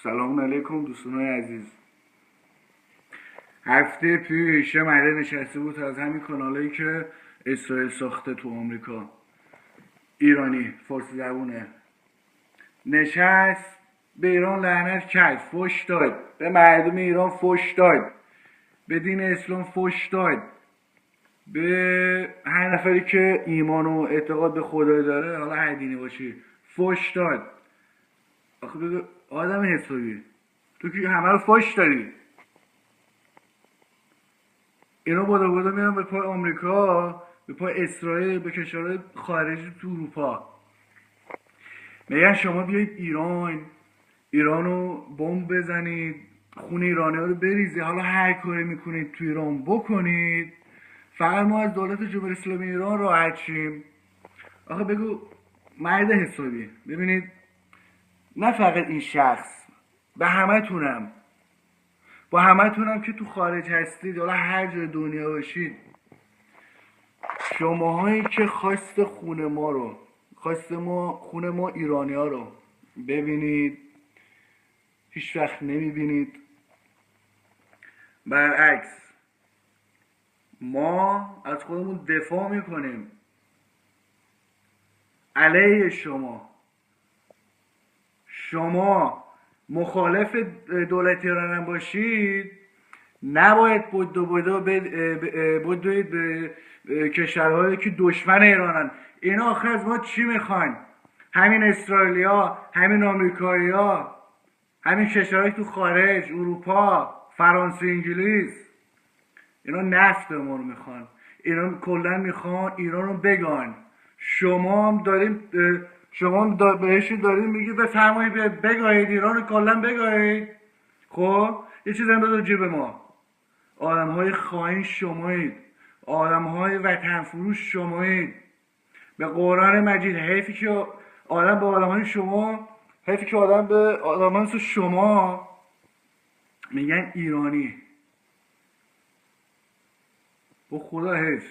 سلام علیکم دوستان عزیز. هفته پیش یه مرد نشسته بود از همین کانالایی که اسرائیل ساخته تو آمریکا، ایرانی، فارسی زبونه، نشست به ایران لعنت کرد، فحش داد، به مردم ایران فحش داد، به دین اسلام فحش داد، به هر نفری که ایمان و اعتقاد به خدا داره، حالا هر دینی باشی، فحش داد. آخه بگو آدم حسابی، تو که همه رو فحش داری. اینا بادا میرن به پای آمریکا، به پای اسرائیل، به کشورهای خارجی تو اروپا، میگن شما بیایید ایرانو بمب بزنید، خون ایرانی ها رو بریزید، حالا هر کاری میکنید تو ایران بکنید، فقط ما از دولت جمهوری اسلامی ایران راحت شیم. آخه بگو مرد حسابی، ببینید نه فقط این شخص، به همه تونم که تو خارج هستید، حالا هر جای دنیا باشید، شماهایی که خواست خون ما ایرانی ها رو ببینید، هیچ وقت نمیبینید. برعکس، ما از خودمون دفاع میکنیم علیه شما مخالف دولت ایران هم باشید، نباید بدوید به کشورهایی که دشمن ایرانن. اینا آخر از ما چی میخوان؟ همین اسرائیلیا، همین آمریکایی‌ها، همین کشورهای تو خارج، اروپا، فرانسه، انگلیس، اینا نفت ما رو میخوان. اینا کلا میخوان ایران رو بگان. شما هم بهشون دارین میگی بفرمایید بگاهید ایران رو کلا بگاهید. خب یه چیز هم بذار جیب ما. آدم های خائن شمایید، آدم های وطن فروش شمایید. به قرآن مجید حیفی که آدم به آدم های شما، حیفی که آدم به آدم های شما میگن ایرانی. با خدا حیف.